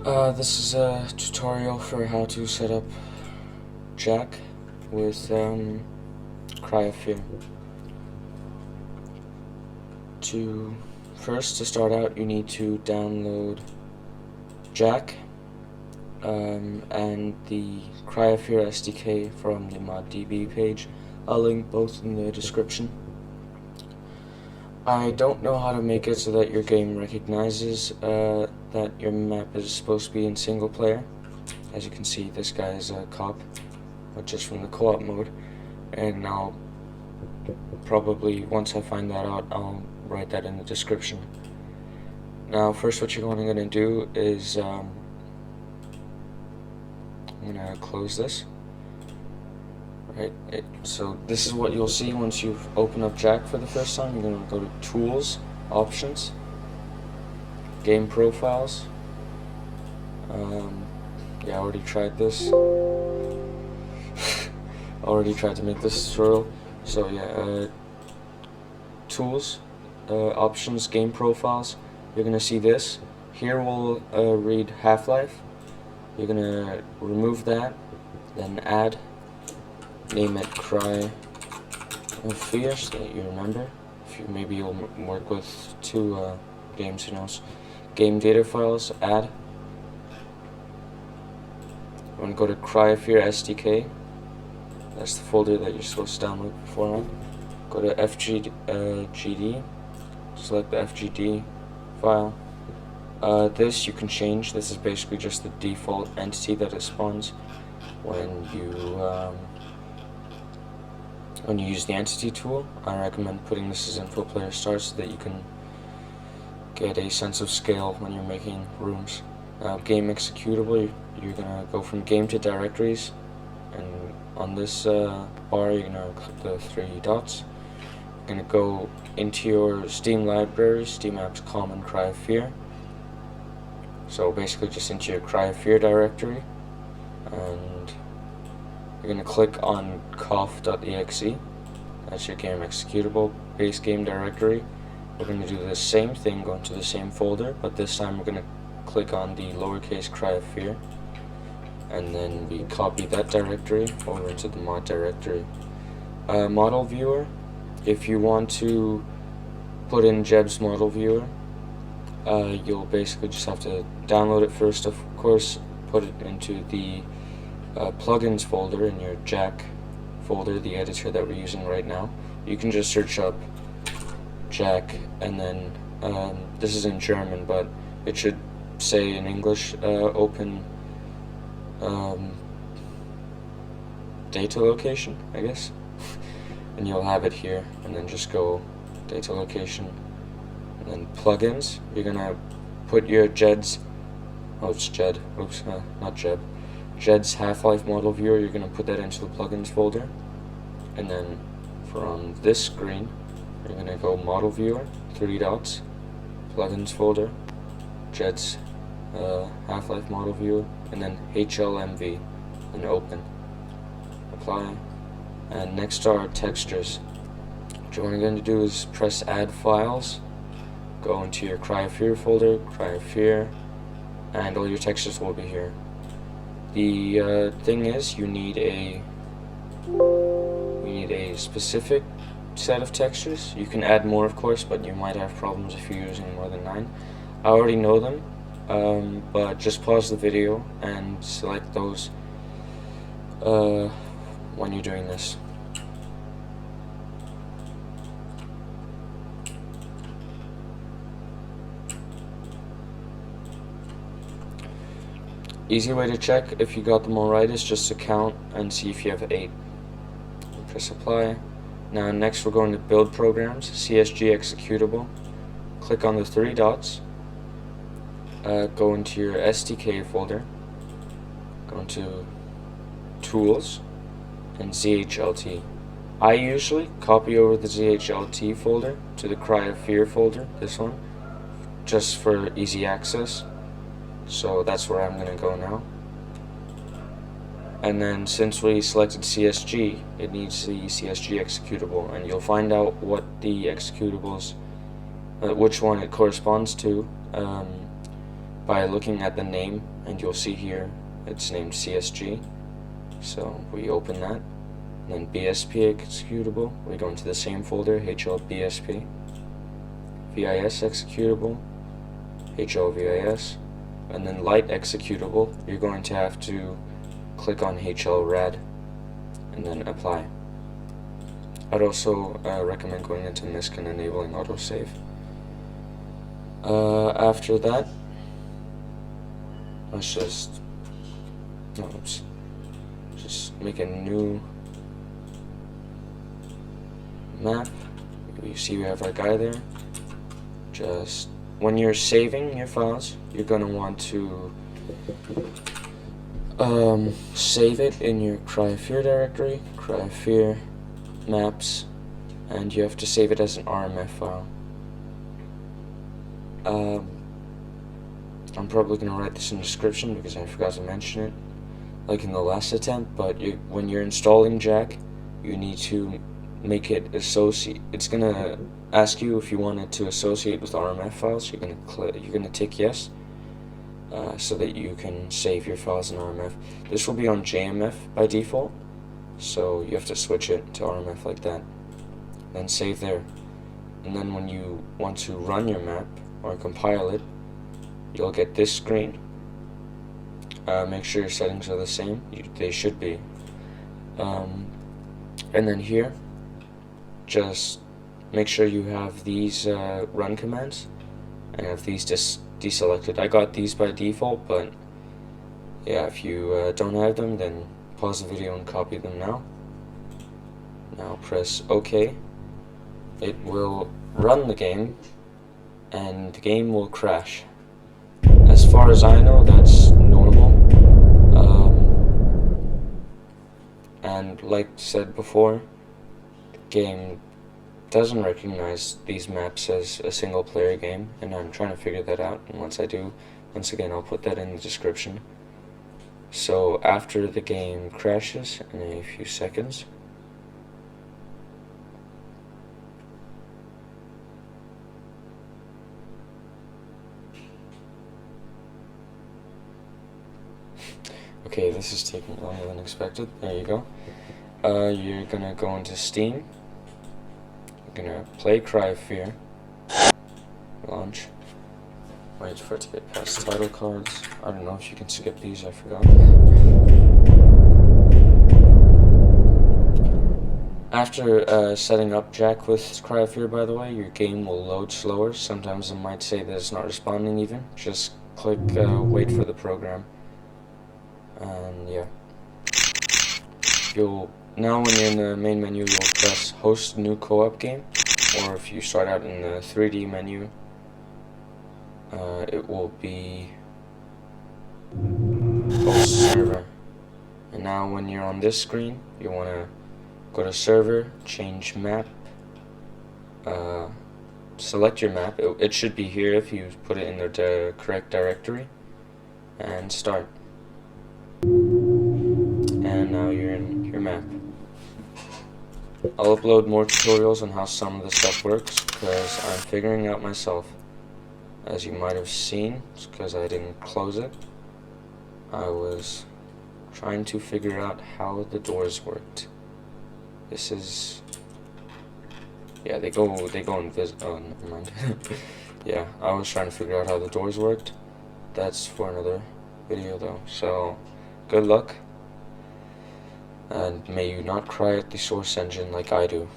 This is a tutorial for how to set up J.A.C.K with Cry of Fear. To start out, you need to download J.A.C.K and the Cry of Fear SDK from the ModDB page. I'll link both in the description. I don't know how to make it so that your game recognizes that your map is supposed to be in single player. As you can see, this guy is a cop, but just from the co-op mode. And I'll probably, once I find that out, I'll write that in the description. Now, first what you're going to do is, I'm going to close this. So this is what you'll see once you've opened up J.A.C.K for the first time. You're going to go to Tools, Options, Game Profiles. Yeah, I already tried this. Already tried to make this tutorial. So yeah, Tools, Options, Game Profiles. You're going to see this. Here we'll read Half-Life. You're going to remove that, then add. Name it Cry of Fear so that you remember. Maybe you'll work with two games, who knows. Game data files, add. I'm going to go to Cry of Fear SDK. That's the folder that you're supposed to download beforehand. Go to FGD, select the FGD file. This you can change. This is basically just the default entity that it spawns when you use the entity tool. I recommend putting this as info player start so that you can get a sense of scale when you're making rooms. Game executable, you're gonna go from game to directories, and on this bar you're gonna click the three dots. You're gonna go into your Steam library, Steam apps common Cry of Fear. So basically just into your Cry of Fear directory, and you're going to click on cough.exe. That's your game executable base game directory. We're going to do the same thing, go into the same folder, but this time we're going to click on the lowercase Cry of Fear, and then we copy that directory over into the mod directory. Model viewer, if you want to put in Jeb's model viewer, you'll basically just have to download it first, of course, put it into the plugins folder in your J.A.C.K folder, the editor that we're using right now. You can just search up J.A.C, and then this is in German, but it should say in English, open data location, I guess. And you'll have it here, and then just go data location, and then plugins. You're gonna put your Jeds, oh it's Jed, oops, not Jeb, Jed's Half-Life model viewer. You're going to put that into the plugins folder, and then from this screen you're going to go model viewer, three dots, plugins folder, Jed's Half-Life model viewer, and then HLMV, and open, apply. And next are textures. What you're going to do is press add files, go into your Cry of Fear folder, Cry of Fear, and all your textures will be here. The thing is, you need a specific set of textures. You can add more, of course, but you might have problems if you're using more than 9. I already know them, but just pause the video and select those when you're doing this. Easy way to check if you got them all right is just to count and see if you have 8. Press apply. Now next we're going to build programs, CSG executable. Click on the three dots, go into your SDK folder, go into tools, and ZHLT. I usually copy over the ZHLT folder to the Cry of Fear folder, this one, just for easy access. So that's where I'm going to go now. And then since we selected CSG, it needs the CSG executable, and you'll find out what the executables, which one it corresponds to by looking at the name, and you'll see here it's named CSG. So we open that, and then BSP executable, we go into the same folder, HLBSP, VIS executable, HLVIS, and then light executable, you're going to have to click on HLRAD and then apply. I'd also recommend going into MISC and enabling autosave. After that, let's just make a new map. You see we have our guy there. Just when you're saving your files, you're going to want to save it in your CryFear directory, CryFear maps, and you have to save it as an RMF file. I'm probably going to write this in the description because I forgot to mention it, like in the last attempt, but when you're installing J.A.C.K, you need to make it associate. It's going to ask you if you want it to associate with RMF files. You're going to tick yes, so that you can save your files in RMF. This will be on JMF by default, so you have to switch it to RMF like that, then save there. And then when you want to run your map or compile it, you'll get this screen. Make sure your settings are the same. They should be. And then here, just make sure you have these run commands and have these deselected. I got these by default, but yeah, if you don't have them, then pause the video and copy them now. Now press OK. It will run the game, and the game will crash. As far as I know, that's normal. And like said before, the game doesn't recognize these maps as a single player game, and I'm trying to figure that out, and once I do, once again I'll put that in the description. So after the game crashes in a few seconds, okay, this is taking longer than expected. There you go. You're gonna go into Steam. You're gonna play CryFear. Launch. Wait for it to get past title cards. I don't know if you can skip these, I forgot. After setting up J.A.C.K with CryFear, by the way, your game will load slower. Sometimes it might say that it's not responding even. Just click wait for the program. And yeah. Now when you're in the main menu, you'll press host new co-op game, or if you start out in the 3D menu, it will be host server. And now when you're on this screen, you want to go to server, change map, select your map. It should be here if you put it in the correct directory, and start. And now you're in your map. I'll upload more tutorials on how some of the stuff works, because I'm figuring out myself. As you might have seen, it's because I didn't close it. I was trying to figure out how the doors worked. This is... yeah, they go invisible. Oh, never mind. Yeah, I was trying to figure out how the doors worked. That's for another video though. So, good luck. And may you not cry at the source engine like I do.